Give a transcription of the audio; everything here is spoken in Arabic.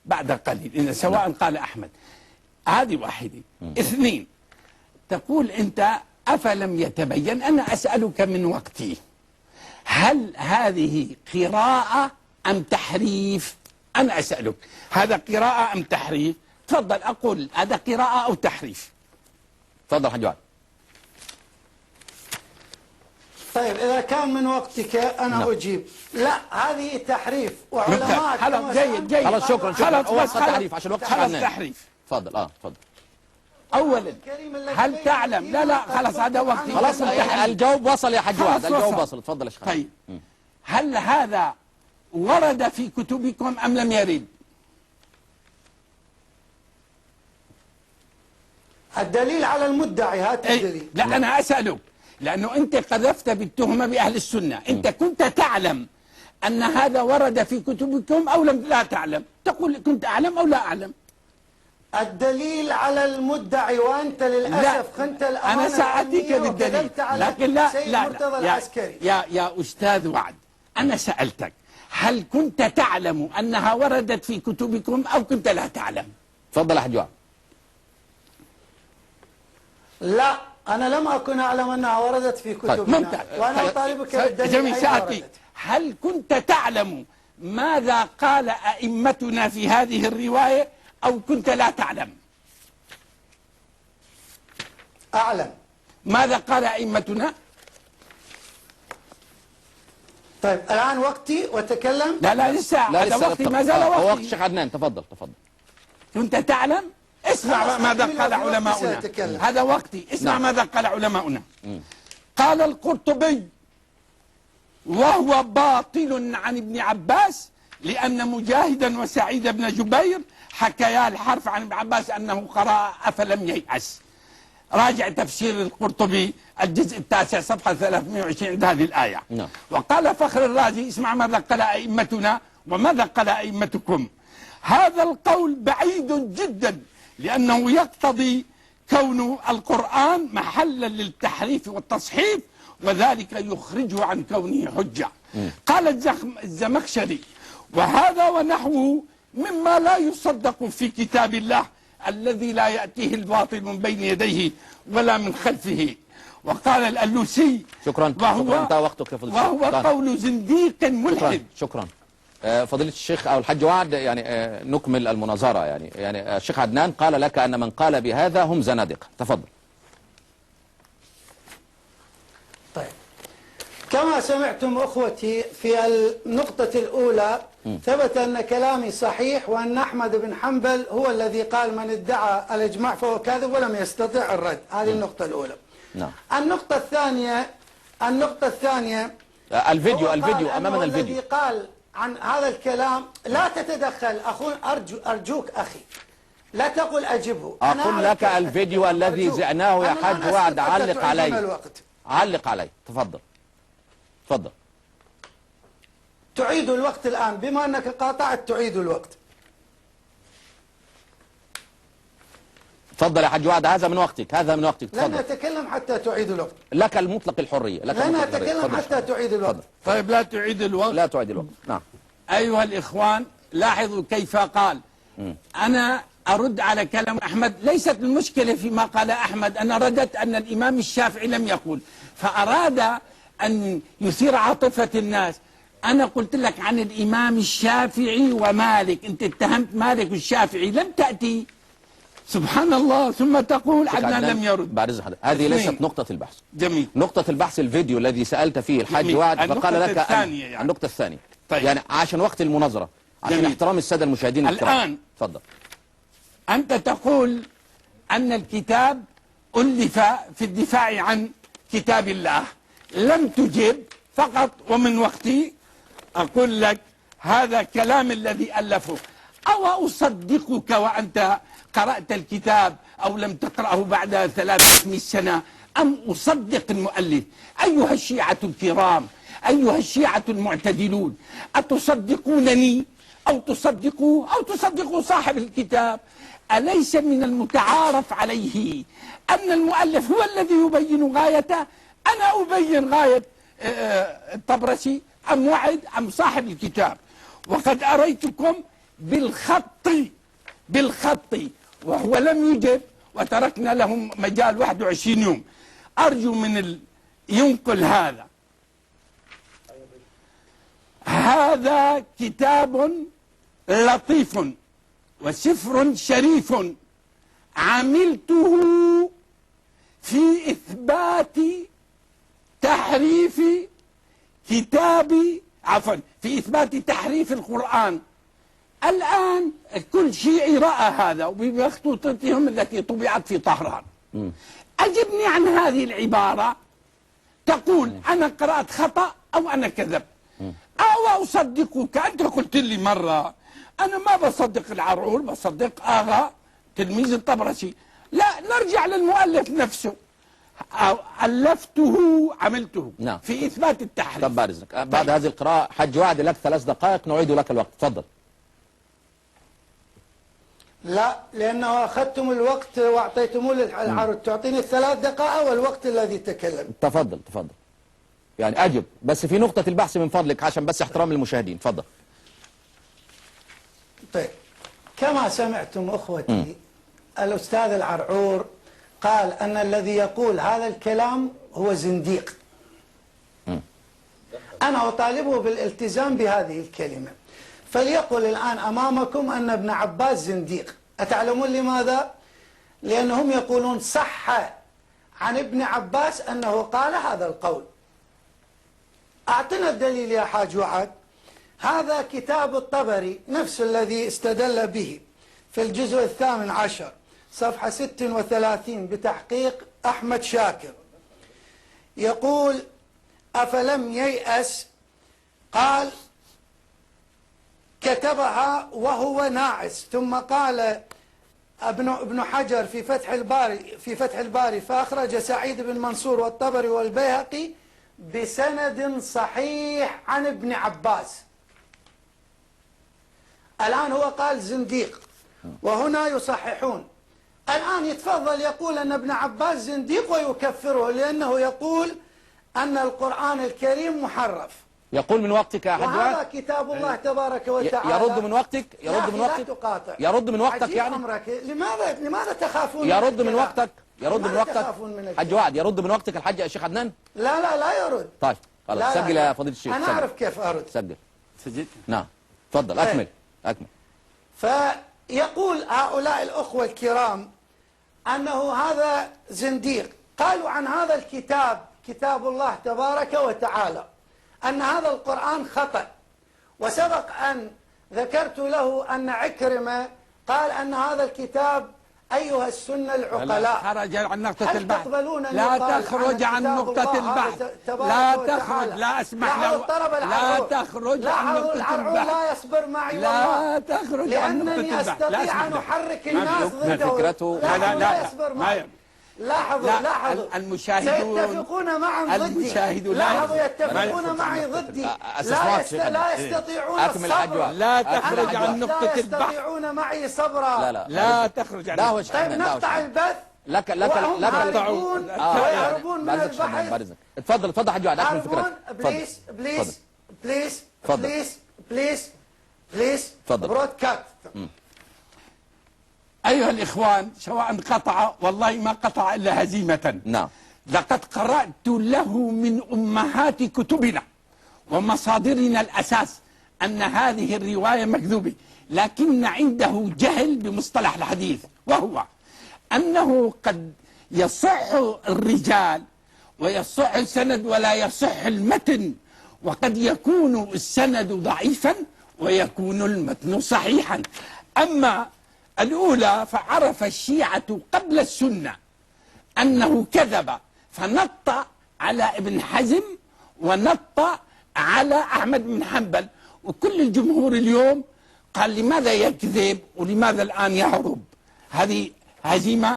بعد قليل إن سواء قال أحمد. هذه واحدة. اثنين، تقول أنت أفلم يتبين. أنا أسألك من وقتي، هل هذه قراءة أم تحريف؟ أنا أسألك هذا قراءة أم تحريف؟ تفضل أقول هذا قراءة أو تحريف. تفضل حاج وعد. طيب إذا كان من وقتك أنا أجيب. لا، هذه تحريف وعلماء. خلاص جيد. خلاص شكرا. خلاص بس تحريف عشان وقت خلاص تحريف. تفضل. تفضل. أولا هل تعلم؟ لا خلاص هذا وقتي. خلاص الجواب وصل يا حاج وعد، الجواب وصل. تفضل يا شيخ. طيب هل هذا ورد في كتبكم أم لم يرد؟ الدليل على المدعي، هات الدليل. لا أنا أسألك لأنه أنت قذفت بالتهمة بأهل السنة. أنت كنت تعلم أن هذا ورد في كتبكم أو لا تعلم؟ تقول كنت أعلم أو لا أعلم. الدليل على المدعي، وأنت للأسف خنت الأمانة. أنا سأعطيك بالدليل، لكن لا يا أستاذ وعد، أنا سألتك هل كنت تعلم أنها وردت في كتبكم أو كنت لا تعلم؟ تفضل يا حاج وعد. لا، أنا لم أكن أعلم أنها وردت في كتبنا. ممتاز. وأنا أطالبك بالدليل. جميل. سأعطيك. هل كنت تعلم ماذا قال أئمتنا في هذه الرواية أو كنت لا تعلم؟ أعلم. ماذا قال أئمتنا؟ طيب الآن وقتي وتكلم. لا لسه هذا وقتي، ما زال وقتي. وقت الشيخ عدنان. تفضل. كنت تعلم؟ اسمع ماذا قال علماؤنا. هذا وقتي. اسمع ماذا قال علماؤنا. قال القرطبي وهو باطل عن ابن عباس لأن مجاهدا وسعيد بن جبير حكيا الحرف عن ابن عباس أنه قرأ أفلم ييأس. راجع تفسير القرطبي الجزء 9 صفحة 320 عند هذه الآية. وقال فخر الرازي اسمع ماذا قال أئمتنا وماذا قال أئمتكم. هذا القول بعيد جدا لأنه يقتضي كون القرآن محلا للتحريف والتصحيف وذلك يخرجه عن كونه حجة. قال الزمخشري وهذا ونحوه مما لا يصدق في كتاب الله الذي لا يأتيه الباطل من بين يديه ولا من خلفه. وقال الألوسي شكرا. انتهى وقتك يا فضيلة الشيخ. وهو قول زنديق ملحد. شكرا. فضيلة الشيخ أو الحاج وعد، يعني نكمل المناظرة. يعني الشيخ عدنان قال لك أن من قال بهذا هم زنادقة. تفضل. طيب كما سمعتم أخوتي في النقطة الأولى ثبت أن كلامي صحيح وأن أحمد بن حنبل هو الذي قال من ادعى الإجماع فهو كاذب ولم يستطع الرد. هذه النقطة الأولى. النقطة الثانية الفيديو أمامنا. الفيديو الذي قال عن هذا الكلام. لا تتدخل أرجوك أخي، لا تقل أجبه. أقول لك الفيديو الذي زعناه يا حاج وعد. علق علي. تفضل. تعيد الوقت الآن بما أنك قاطعت. تعيد الوقت. تفضل يا حاج وعد. هذا من وقتك. تفضل. لن أتكلم حتى تعيد الوقت. لك المطلق الحرية. لن أتكلم حتى تعيد الوقت. طيب لا تعيد الوقت. نعم. أيها الإخوان لاحظوا كيف قال. أنا أرد على كلام أحمد. ليست المشكلة فيما قال أحمد. أنا رددت أن الإمام الشافعي لم يقول، فأراد أن يثير عاطفة الناس. أنا قلت لك عن الإمام الشافعي ومالك. أنت اتهمت مالك والشافعي، لم تأتي. سبحان الله. ثم تقول عدنان لم يرد. بعد إذن حضرتك، هذه ليست نقطة البحث. جميل. نقطة البحث الفيديو الذي سألت فيه الحاج وعد فقال لك النقطة الثانية. طيب. يعني عشان وقت المناظرة، عشان احترام السادة المشاهدين الكرام. الآن تفضل. أنت تقول أن الكتاب ألف في الدفاع عن كتاب الله. لم تجب فقط. ومن وقتي أقول لك هذا كلام الذي ألفه. أو أصدقك وأنت قرأت الكتاب أو لم تقرأه بعد 300 سنة، أم أصدق المؤلف؟ أيها الشيعة الكرام، أيها الشيعة المعتدلون، أتصدقونني أو تصدقوا صاحب الكتاب؟ أليس من المتعارف عليه أن المؤلف هو الذي يبين غايته؟ أنا أبين غاية الطبرسي أم وعد أم صاحب الكتاب؟ وقد أريتكم بالخط بالخط وهو لم يجب، وتركنا لهم مجال 21 يوم. أرجو من ينقل هذا. هذا كتاب لطيف وسفر شريف عملته في إثبات تحريف في إثبات تحريف القرآن. الآن كل شيعي رأى هذا وبمخطوطتهم التي طبعت في طهران. أجبني عن هذه العبارة، تقول أنا قرأت خطأ أو أنا كذب، أو أصدقك. أنت قلت لي مرة أنا ما بصدق العرعور، بصدق آغا تلميذ الطبرسي. لا، نرجع للمؤلف نفسه. ألفته عملته نعم. في إثبات التحريف. طب بعد إذنك، بعد هذه القراءة حج وعد لك 3 دقائق نعيد لك الوقت، تفضل. لا، لأنه أخذتم الوقت وأعطيتموه للعرض، تعطيني 3 دقائق والوقت الذي تكلم. تفضل تفضل، يعني أجب بس في نقطة البحث من فضلك عشان بس احترام للمشاهدين، تفضل. طيب، كما سمعتم أخوتي الأستاذ العرعور قال أن الذي يقول هذا الكلام هو زنديق. أنا أطالبه بالالتزام بهذه الكلمة. فليقل الآن أمامكم أن ابن عباس زنديق. أتعلمون لماذا؟ لأنهم يقولون صح عن ابن عباس أنه قال هذا القول. أعطنا الدليل يا حاج وعد. هذا كتاب الطبري نفس الذي استدل به في الجزء 18 صفحة 36 بتحقيق أحمد شاكر. يقول أفلم ييأس، قال كتبها وهو ناعس. ثم قال ابن حجر في فتح الباري فأخرج سعيد بن منصور والطبري والبيهقي بسند صحيح عن ابن عباس. الآن هو قال زنديق وهنا يصححون. الآن يتفضل يقول أن ابن عباس زنديق ويكفره لأنه يقول أن القرآن الكريم محرف. يقول من وقتك يا حج وعد. وهذا كتاب الله تبارك وتعالى. يرد من وقتك، يرد من وقتك. لا تقاطع. يرد من وقتك يعني. أمرك. لماذا تخافون؟ يرد من وقتك، يرد من وقتك. تخافون حج وعد يرد من وقتك الحج يا شيخ عدنان؟ لا يرد. طيب خلاص، سجل يا فضيلة الشيخ. أنا أعرف كيف أرد. سجل. سجلت. نعم تفضل، أكمل أكمل. فيقول هؤلاء الأخوة الكرام أنه هذا زنديق. قالوا عن هذا الكتاب، كتاب الله تبارك وتعالى، أن هذا القرآن خطأ. وسبق أن ذكرت له أن عكرمة قال أن هذا الكتاب أيها السنة العقلاء. خرج عن نقطة البحث. لا تخرج عن نقطة البحث. لا تخرج، لا أسمح له. لا تخرج عن نقطة البحث. لا يصبر معي لا تخرج عن نقطة لأنني البحث. أستطيع أن أحرك الناس ضده. فكرته. لا يصبر معي. لاحظوا المشاهدون سيتفقون معا ضدي. لاحظوا يتفقون معي ضدي. لا يستطيعون الصبر. لا تخرج عن نقطة لا البحث. يستطيعون معي صبرا. لا تخرج عن نقطة البحث. طيب نقطع البث. لك ويهربون من البحث. اتفضل حج وعد، اكمل فكرتك. بليز برودكاست. أيها الإخوان، سواء قطع والله ما قطع إلا هزيمة. نعم. لقد قرأت له من أمهات كتبنا ومصادرنا الأساس أن هذه الرواية مكذوبة، لكن عنده جهل بمصطلح الحديث، وهو أنه قد يصح الرجال ويصح السند ولا يصح المتن، وقد يكون السند ضعيفا ويكون المتن صحيحا. أما الأولى فعرف الشيعة قبل السنة أنه كذب، فنط على ابن حزم ونط على أحمد بن حنبل، وكل الجمهور اليوم قال لماذا يكذب ولماذا الآن يهرب. هذه هزيمة